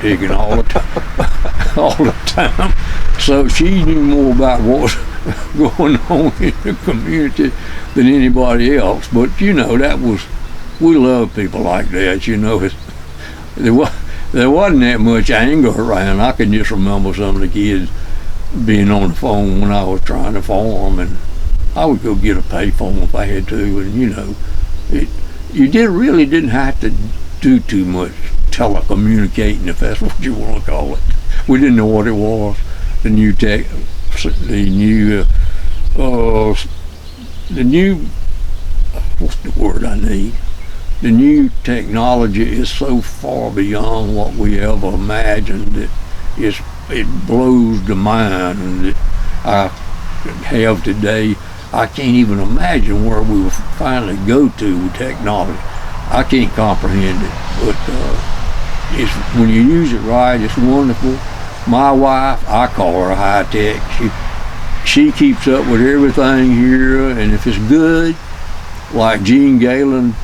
digging all the time, all the time. So she knew more about what was going on in the community than anybody else. But you know, we love people like that. You know, there wasn't that much anger around. I can just remember some of the kids being on the phone when I was trying to farm, and I would go get a payphone if I had to, and you know, really didn't have to do too much telecommunicating, if that's what you want to call it. We didn't know what it was. The new what's the word I need? The new technology is so far beyond what we ever imagined that it blows the mind, and that I have today. I can't even imagine where we will finally go to with technology. I can't comprehend it, but when you use it right, it's wonderful. My wife, I call her high tech. She keeps up with everything here, and if it's good, like Gene Galin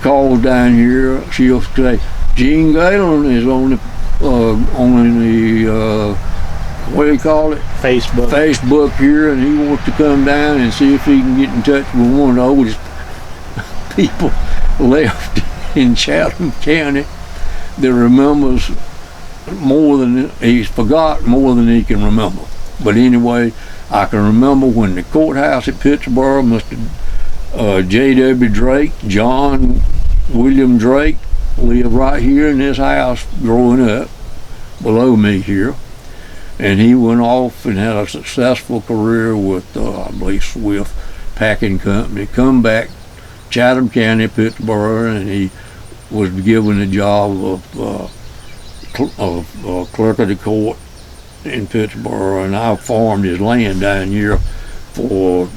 calls down here, she'll say, Gene Galin is on the what do you call it? Facebook here, and he wants to come down and see if he can get in touch with one of the oldest people left in Chatham County that remembers he's forgot more than he can remember. But anyway, I can remember when the courthouse at Pittsboro, Mr. J.W. Drake, John William Drake, lived right here in this house growing up below me here. And he went off and had a successful career with, I believe, Swift Packing Company. Come back, Chatham County, Pittsboro, and he was given the job of clerk of the court in Pittsboro. And I farmed his land down here for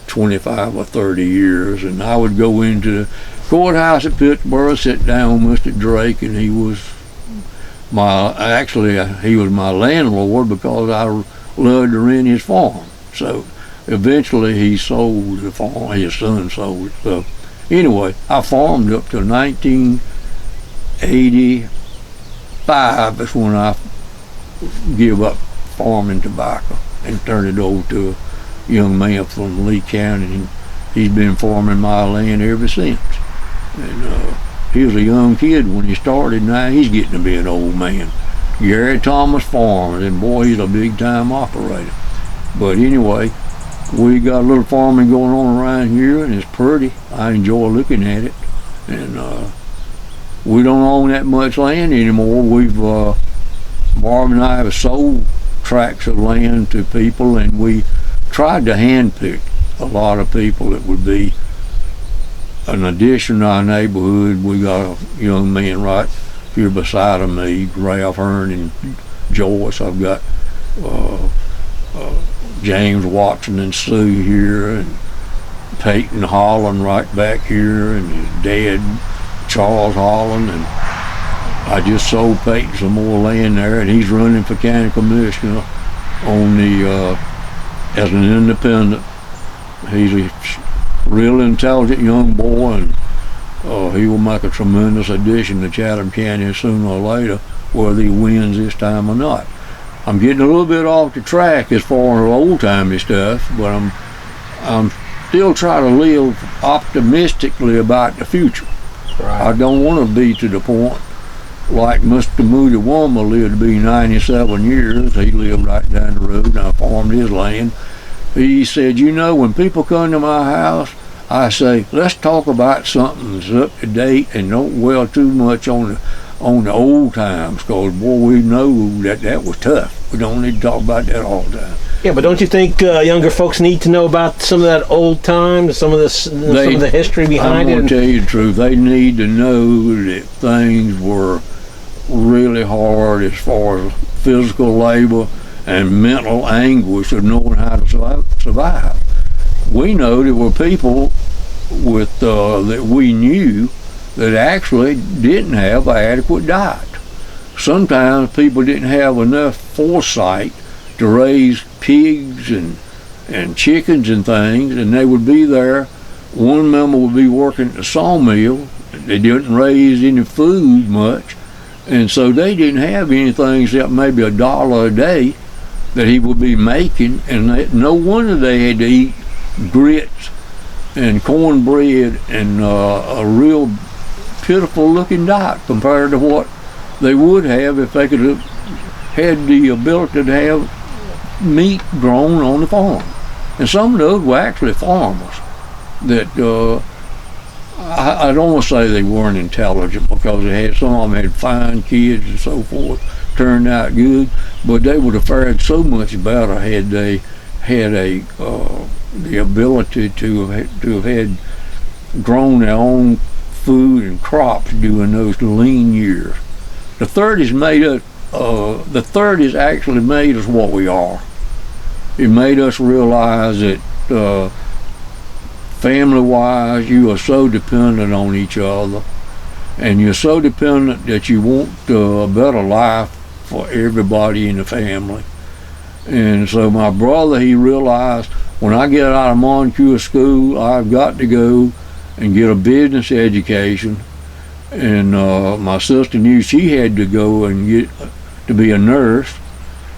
25 or 30 years. And I would go into the courthouse at Pittsboro, sit down with Mr. Drake, and he was he was my landlord because I loved to rent his farm. So eventually he sold the farm, his son sold it. So anyway, I farmed up to 1985. That's when I give up farming tobacco and turned it over to a young man from Lee County, and he's been farming my land ever since. And he was a young kid when he started. Now he's getting to be an old man. Gary Thomas Farms, and boy, he's a big-time operator. But anyway, we got a little farming going on around here, and it's pretty. I enjoy looking at it. And we don't own that much land anymore. Marv and I have sold tracts of land to people, and we tried to handpick a lot of people that would be an addition to our neighborhood. We got a young man right here beside of me, Ralph Hearn and Joyce. I've got James Watson and Sue here, and Peyton Holland right back here, and his dad, Charles Holland. And I just sold Peyton some more land there, and he's running for county commissioner on as an independent. He's a real intelligent young boy, and he will make a tremendous addition to Chatham County sooner or later, whether he wins this time or not. I'm getting a little bit off the track as far as old-timey stuff, but I'm still trying to live optimistically about the future. Right. I don't want to be to the point like Mr. Moody Womack lived to be 97 years. He lived right down the road, and I farmed his land. He said, you know, when people come to my house, I say, let's talk about something that's up to date and don't dwell too much on the old times, because, boy, we know that was tough. We don't need to talk about that all the time. Yeah, but don't you think younger folks need to know about some of that old times, some of the history behind it? I'm going to tell you the truth. They need to know that things were really hard as far as physical labor and mental anguish of knowing how to survive. We know there were people that we knew that actually didn't have an adequate diet. Sometimes people didn't have enough foresight to raise pigs and chickens and things, and they would be there. One member would be working at the sawmill. They didn't raise any food much, And so they didn't have anything except maybe $1 a day that he would be making, and no wonder they had to eat grits and cornbread and a real pitiful looking diet compared to what they would have if they could have had the ability to have meat grown on the farm. And some of those were actually farmers that I don't want to say they weren't intelligent, because they had, some of them had fine kids and so forth, turned out good, but they would have fared so much better had they had the ability to have had grown their own food and crops during those lean years. The 30s actually made us what we are. It made us realize that family-wise, you are so dependent on each other, and you're so dependent that you want a better life for everybody in the family. And so my brother, he realized, when I get out of Moncure School, I've got to go and get a business education. And my sister knew she had to go and get to be a nurse,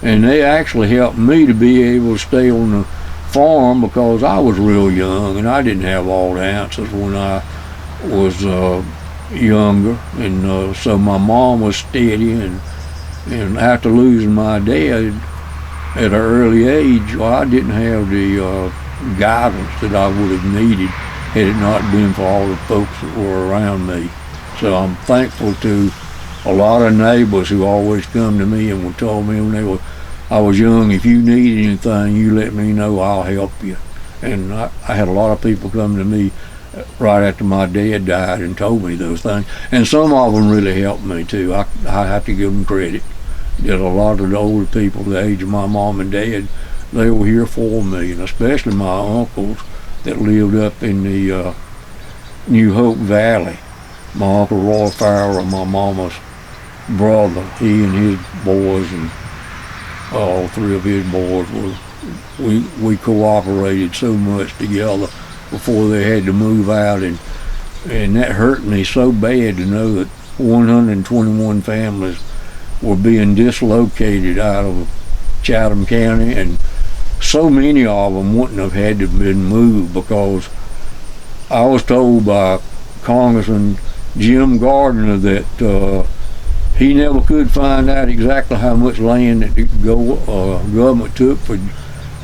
and they actually helped me to be able to stay on the farm, because I was real young and I didn't have all the answers when I was younger. And so my mom was steady, and after losing my dad at an early age, well, I didn't have the guidance that I would have needed had it not been for all the folks that were around me. So I'm thankful to a lot of neighbors who always come to me and would tell me when I was young, if you need anything, you let me know, I'll help you. And I had a lot of people come to me right after my dad died and told me those things. And some of them really helped me too. I have to give them credit. That a lot of the older people, the age of my mom and dad, they were here for me, and especially my uncles that lived up in the New Hope Valley. My Uncle Roy Farrell, my mama's brother, he and his boys, and all three of his boys, we cooperated so much together before they had to move out, and that hurt me so bad to know that 121 families were being dislocated out of Chatham County, and so many of them wouldn't have had to have been moved, because I was told by Congressman Jim Gardner that he never could find out exactly how much land that the government took for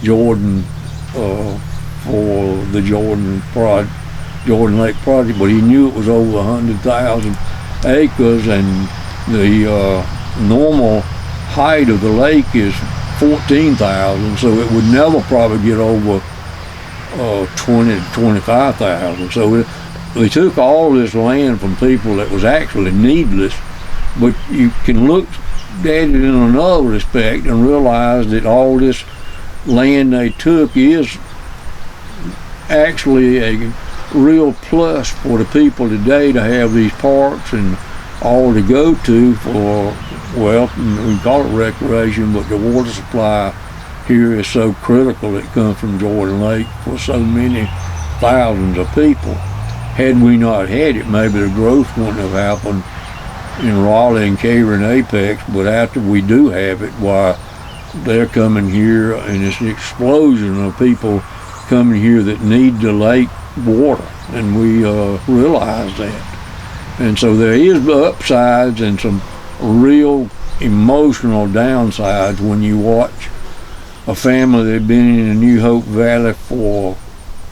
Jordan, for the Jordan Lake project, but he knew it was over 100,000 acres, and the normal height of the lake is 14,000, so it would never probably get over 20 to 25,000. So they took all this land from people that was actually needless. But you can look at it in another respect and realize that all this land they took is actually a real plus for the people today to have these parks and all to go to for, well, we call it recreation, but the water supply here is so critical. It comes from Jordan Lake for so many thousands of people. Had we not had it, maybe the growth wouldn't have happened in Raleigh and Caver and Apex, but after we do have it, why, they're coming here, and it's an explosion of people coming here that need the lake water, and we realize that. And so there is upsides and some real emotional downsides when you watch a family that's been in the New Hope Valley for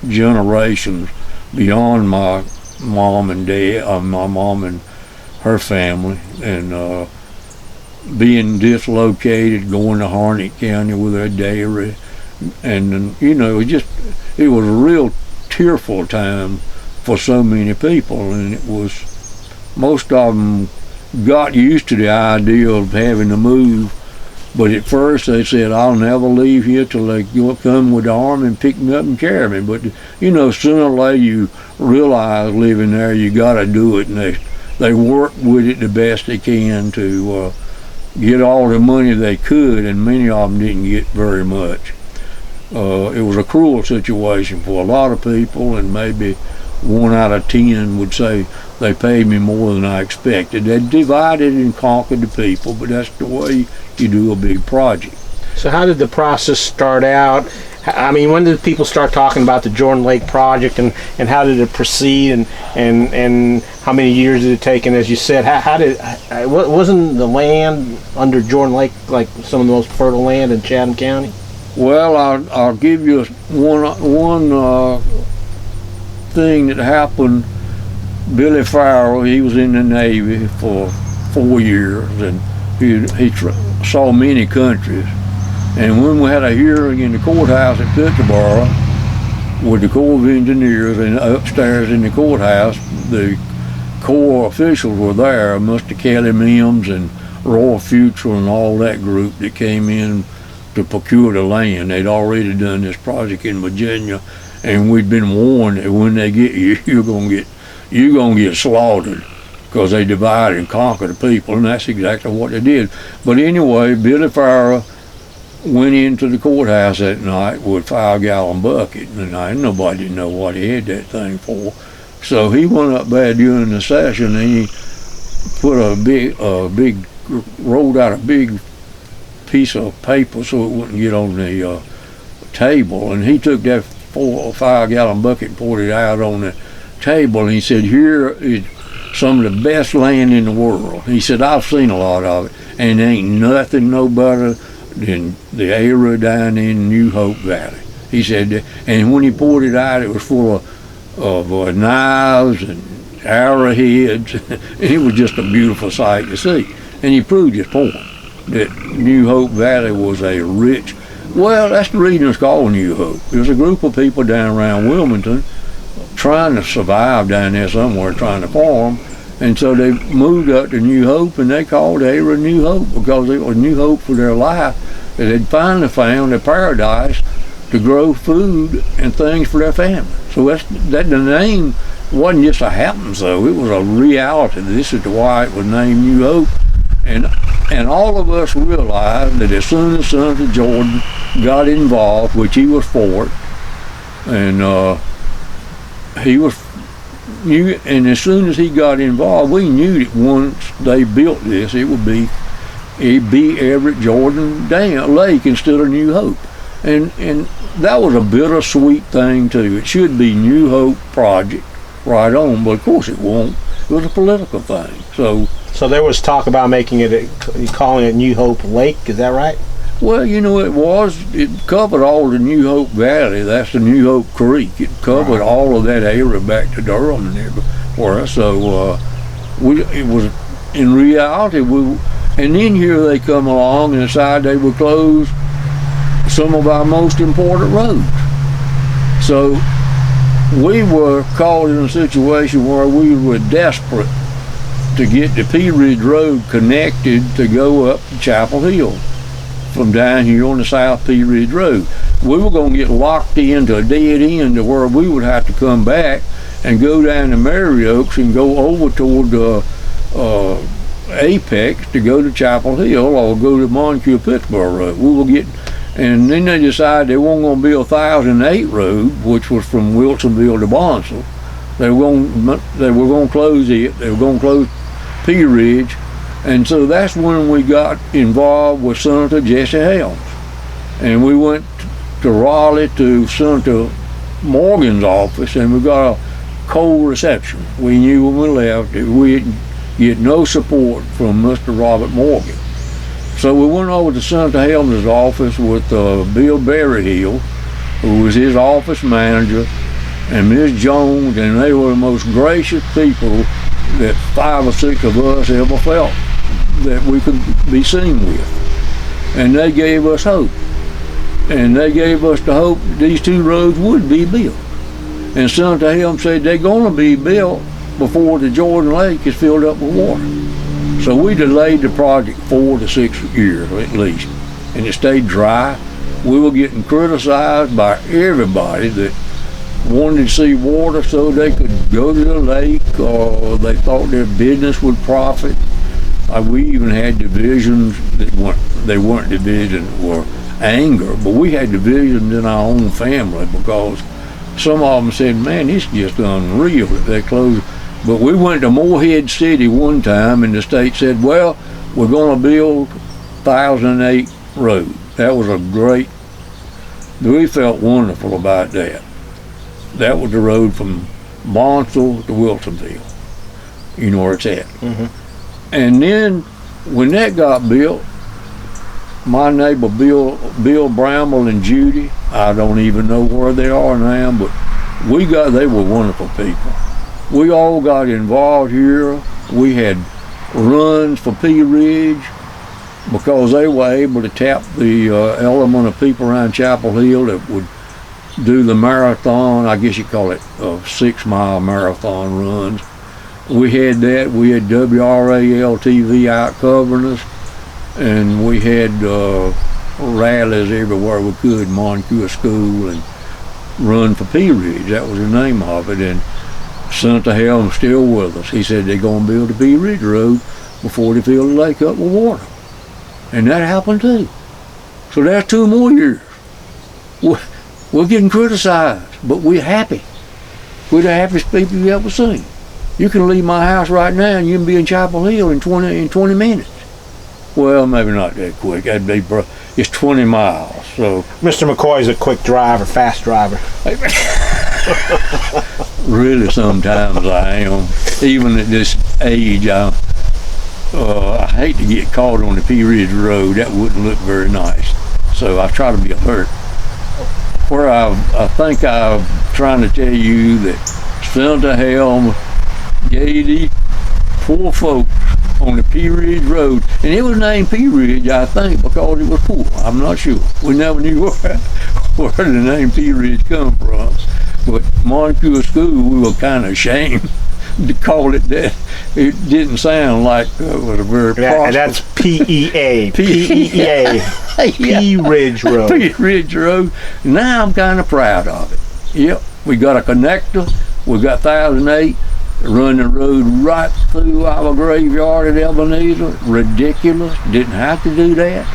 generations, beyond my mom and dad, my mom and her family, and being dislocated, going to Harnett County with their dairy, and you know, it was a real tearful time for so many people, and it was, most of them got used to the idea of having to move, but at first they said, I'll never leave here till they come with the army and pick me up and carry me. But you know, sooner or later you realize living there, you got to do it, and they work with it the best they can to get all the money they could, and many of them didn't get very much. It was a cruel situation for a lot of people, and maybe 1 out of 10 would say they paid me more than I expected. They divided and conquered the people, but that's the way you do a big project. So how did the process start out? I mean, when did people start talking about the Jordan Lake project, and how did it proceed, and how many years did it take? And as you said, wasn't the land under Jordan Lake like some of the most fertile land in Chatham County? Well, I'll give you one thing that happened. Billy Farrell, he was in the Navy for 4 years, and he saw many countries. And when we had a hearing in the courthouse at Pittsboro with the Corps of Engineers, and upstairs in the courthouse, the Corps officials were there, Mr. Kelly Mims and Roy Future and all that group that came in to procure the land. They'd already done this project in Virginia, and we'd been warned that when they get you, you're gonna get slaughtered, because they divide and conquer the people, and that's exactly what they did. But anyway, Billy Farrell went into the courthouse that night with a 5-gallon bucket, and nobody didn't know what he had that thing for. So he went up there during the session, and he put rolled out a big piece of paper so it wouldn't get on the table, and he took that 4 or 5-gallon bucket and poured it out on the table, and he said, "Here is some of the best land in the world." He said, "I've seen a lot of it, and there ain't nothing no better than the area down in New Hope Valley." He said, and when he poured it out, it was full of knives and arrowheads. It was just a beautiful sight to see. And he proved his point, that New Hope Valley was a rich, well, that's the reason it's called New Hope. There's a group of people down around Wilmington trying to survive down there somewhere, trying to farm. And so they moved up to New Hope, and they called the area New Hope because it was New Hope for their life. That they'd finally found a paradise to grow food and things for their family. So the name wasn't just a happenings, though. It was a reality. This is why it was named New Hope. And all of us realized that as soon as Senator Jordan got involved, which he was for it, and and as soon as he got involved, we knew that once they built this, it'd be Everett Jordan Lake instead of New Hope. And that was a bittersweet thing too. It should be New Hope Project right on, but of course it won't. It was a political thing. So there was talk about calling it New Hope Lake, is that right? Well, it covered all the New Hope Valley. That's the New Hope Creek. It covered all of that area back to Durham and everywhere. So it was, in reality, and then here they come along and decide they would close some of our most important roads. So we were caught in a situation where we were desperate to get the Pea Ridge Road connected to go up to Chapel Hill from down here on the South Pea Ridge Road. We were going to get locked into a dead end to where we would have to come back and go down to Mary Oaks and go over toward Apex to go to Chapel Hill or go to Moncure Pittsboro Road. And then they decided they weren't going to build 1008 Road, which was from Wilsonville to Bonsall. They were going to close it. They were going to close Pea Ridge. And so that's when we got involved with Senator Jesse Helms. And we went to Raleigh to Senator Morgan's office, and we got a cold reception. We knew when we left that we didn't get no support from Mr. Robert Morgan. So we went over to Senator Helms' office with Bill Berryhill, who was his office manager, and Ms. Jones, and they were the most gracious people that 5 or 6 of us ever felt that we could be seen with. And they gave us hope. And they gave us the hope that these 2 roads would be built. And Senator Helms said they're going to be built before the Jordan Lake is filled up with water. So we delayed the project 4 to 6 years at least. And it stayed dry. We were getting criticized by everybody that wanted to see water so they could go to the lake, or they thought their business would profit. We even had divisions that weren't divisions, were anger, but we had divisions in our own family because some of them said, man, it's just unreal that they closed. But we went to Morehead City one time, and the state said, well, we're going to build 1008 Road. That was a great, we felt wonderful about that. That was the road from Barnesville to Wilsonville. You know where it's at. Mm-hmm. And then when that got built, my neighbor Bill Bramble and Judy, I don't even know where they are now, but they were wonderful people. We all got involved here. We had runs for Pea Ridge because they were able to tap the element of people around Chapel Hill that would do the marathon, I guess you call it 6-mile marathon runs. We had that. We had WRAL TV out covering us, and we had rallies everywhere we could, Moncure School, and Run for Pea Ridge. That was the name of it. And Senator Helm's still with us. He said they're going to build a Pea Ridge Road before they fill the lake up with water. And that happened too. So that's 2 more years. We're getting criticized, but we're happy. We're the happiest people you ever seen. You can leave my house right now and you can be in Chapel Hill in 20 minutes. Well, maybe not that quick. That'd be, it's 20 miles. So Mr. McCoy's a quick driver, fast driver. Really, sometimes I am. Even at this age, I hate to get caught on the Pea Ridge Road. That wouldn't look very nice. So I try to be alert. Where I think I'm trying to tell you that Senator Helm gave these poor folks on the Pea Ridge Road, and it was named Pea Ridge, I think, because it was poor. I'm not sure. We never knew where the name Pea Ridge come from. But Moncure School, we were kind of ashamed to call it that. It didn't sound like it was a very prosperous. And that's PEA. PEA. Pea Ridge Road. Pea Ridge Road. Now I'm kind of proud of it. Yep, we got a connector. We got 1008 running the road right through our graveyard at Ebenezer. Ridiculous. Didn't have to do that.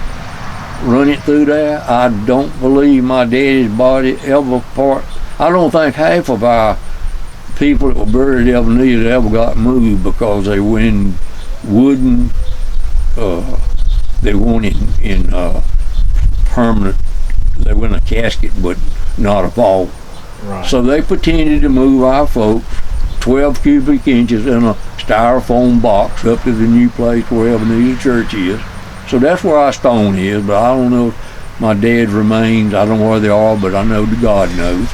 Run it through there. I don't believe my daddy's body ever part. I don't think half of our people that were buried at Ebenezer ever got moved because they were in wooden, they weren't in permanent, they were in a casket but not a vault. Right. So they pretended to move our folks 12 cubic inches in a styrofoam box up to the new place where Ebenezer Church is. So that's where our stone is, but I don't know if my dad's remains, I don't know where they are, but I know that God knows.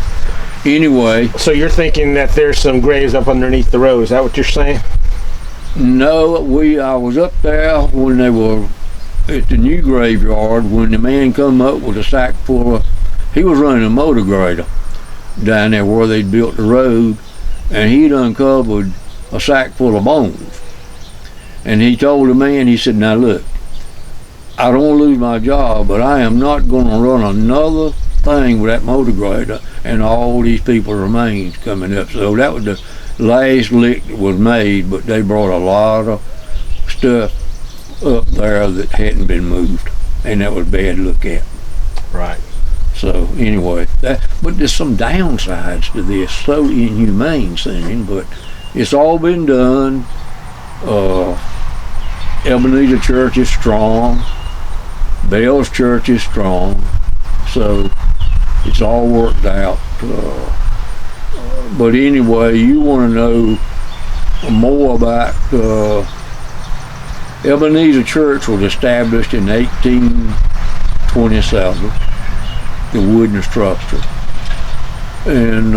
Anyway. So you're thinking that there's some graves up underneath the road, is that what you're saying? No, I was up there when they were at the new graveyard when the man come up with a sack full of, he was running a motor grader down there where they'd built the road, and he'd uncovered a sack full of bones. And he told the man, he said, now look, I don't want to lose my job, but I am not going to run another thing with that motor grader and all these people's remains coming up. So that was the last lick that was made, but they brought a lot of stuff up there that hadn't been moved, and that was bad to look at. Right. So anyway, but there's some downsides to this, so inhumane thing, but it's all been done. Ebenezer Church is strong. Bell's Church is strong. So it's all worked out. But anyway, you want to know more about Ebenezer Church was established in 1827, the wooden structure. And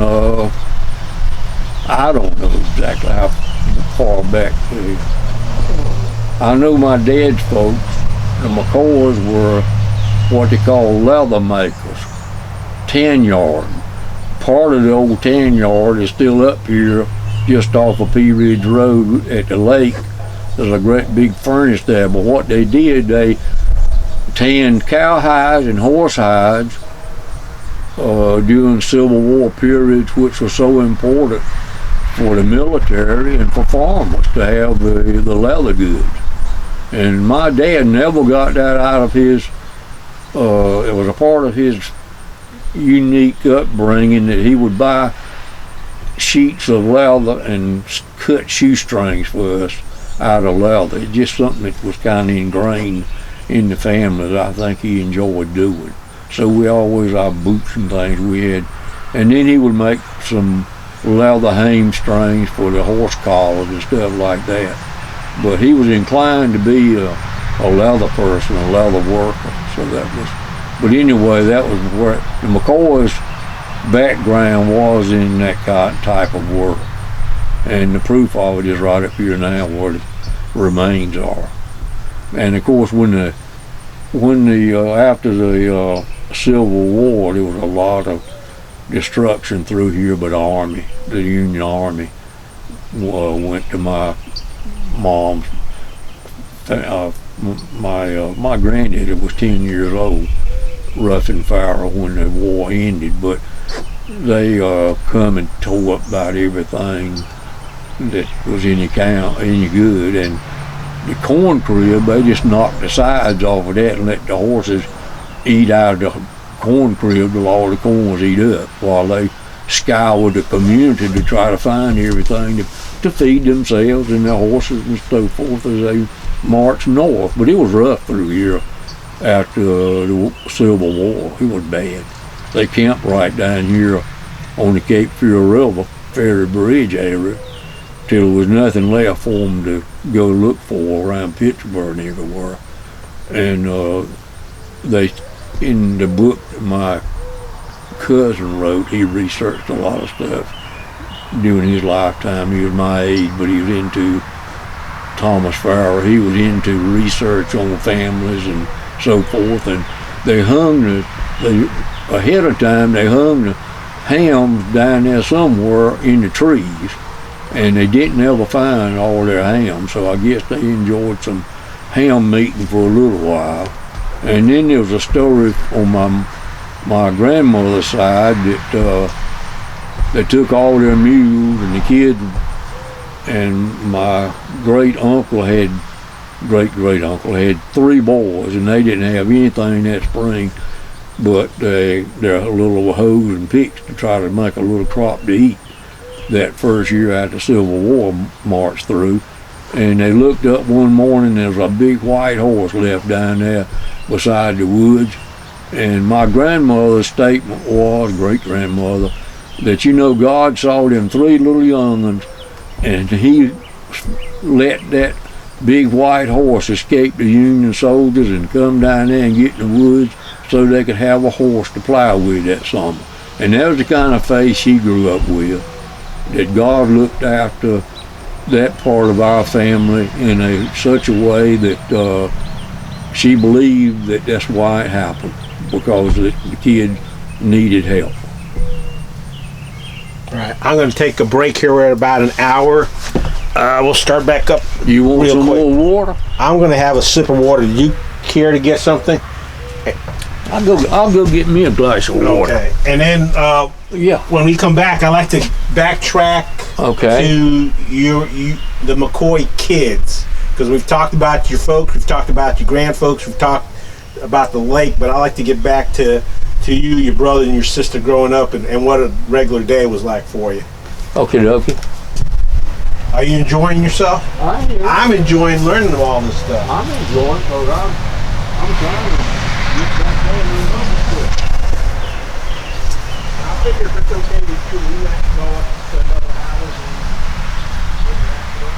I don't know exactly how far back. I know my dad's folks, the McCoys, were what they call leather makers, tan yard. Part of the old tan yard is still up here just off of Pea Ridge Road at the lake. There's a great big furnace there, but what they did, they tanned cow hides and horse hides during Civil War periods, which was so important for the military and for farmers to have the leather goods. And my dad never got that out of his, it was a part of his unique upbringing that he would buy sheets of leather and cut shoestrings for us out of leather. It's just something that was kind of ingrained in the family that I think he enjoyed doing. So we always, our boots and things we had. And then he would make some leather hamstrings for the horse collars and stuff like that. But he was inclined to be a leather person, a leather worker. So that was, but anyway, that was where the McCoy's background was in that type of work. And the proof of it is right up here now where the remains are. And of course, when the after the Civil War, there was a lot of destruction through here, but the Union Army went to my mom's. My granddaddy was 10 years old, rough and foul, when the war ended, but they come and tore up about everything that was any good. And the corn crib, they just knocked the sides off of that and let the horses eat out of the corn crib till all the corn was eat up, while they scoured the community to try to find everything to feed themselves and their horses and so forth as they marched north. But it was rough through here after the Civil War. It was bad. They camped right down here on the Cape Fear River, Ferry Bridge area, till there was nothing left for them to go look for around Pittsboro and everywhere. And they, in the book that my cousin wrote, he researched a lot of stuff during his lifetime. He was my age, but he was into Thomas Farrer. He was into research on families and so forth. And they hung ahead of time, they hung the hams down there somewhere in the trees, and they didn't ever find all their hams. So I guess they enjoyed some ham meeting for a little while. And then there was a story on my grandmother's side that they took all their mules and the kids, and my great uncle had 3 boys, and they didn't have anything that spring but their little hoes and picks to try to make a little crop to eat that first year after the Civil War marched through. And they looked up one morning, there was a big white horse left down there beside the woods. And my grandmother's statement was, great-grandmother, that, God saw them 3 little young'uns, and he let that big white horse escape the Union soldiers and come down there and get in the woods so they could have a horse to plow with that summer. And that was the kind of faith she grew up with, that God looked after that part of our family in such a way that she believed that that's why it happened, because the kid needed help. All right, I'm going to take a break here. We're at about an hour. We'll start back up. You want some more water? I'm going to have a sip of water. Do you care to get something? I'll go get me a glass of water. Okay. And then when we come back, I like to backtrack to the McCoy kids, because we've talked about your folks, we've talked about your grandfolks, we've talked about the lake, but I like to get back to you, your brother, and your sister growing up, and what a regular day was like for you. Okay. Are you enjoying yourself? I'm enjoying learning all this stuff. I'm enjoying, because I'm trying to get back there and remember stuff. I figure if it's okay with you, we have to go up to another house and get back to it.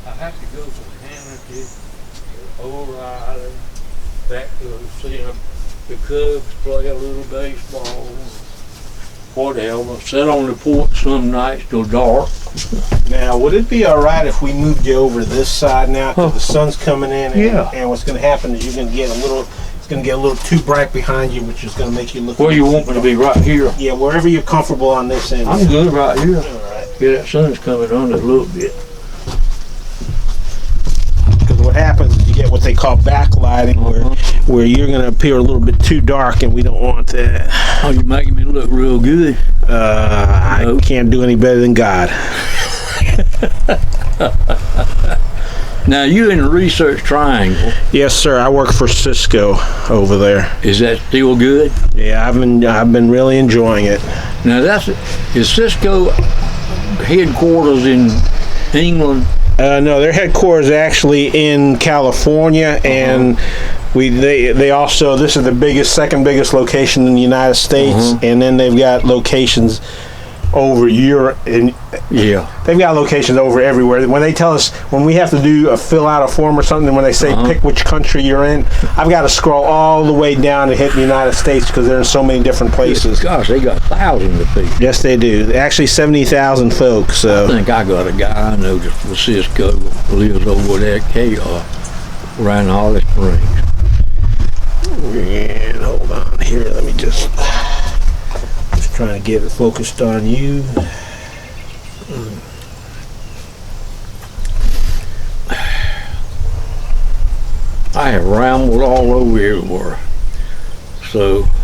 I have to go from Hannity, O'Reilly, back to see the Cubs play a little baseball, whatever. Sit on the porch some nights till dark. Now, would it be all right if we moved you over this side now? 'Cause the sun's coming in, and, Yeah. and what's going to happen is you're going to get a little. It's going to get a little too bright behind you, which is going to make you look. Where you want me to be? Right here? Yeah, wherever you're comfortable on this end. I'm good right here. All right. Yeah, that sun's coming on a little bit. Because what happens is you get what they call backlighting, where you're going to appear a little bit too dark, and we don't want that. Oh, you're making me look real good. I can't do any better than God. Now, you in the Research Triangle. Yes, sir. I work for Cisco over there. Is that still good? Yeah, I've been really enjoying it. Now, is Cisco headquarters in England? No, their headquarters is actually in California, and they also, this is the second biggest location in the United States, and then they've got locations over Europe, and they've got locations over everywhere. When they tell us, when we have to fill out a form or something, when they say pick which country you're in, I've got to scroll all the way down to hit the United States because they're in so many different places. Gosh, they got thousands of people. Yes, they do. Actually, 70,000 folks. So I think I got a guy I know just for Cisco lives over there at around Holly Springs. And hold on here, let me just trying to get it focused on you. I have rambled all over everywhere. So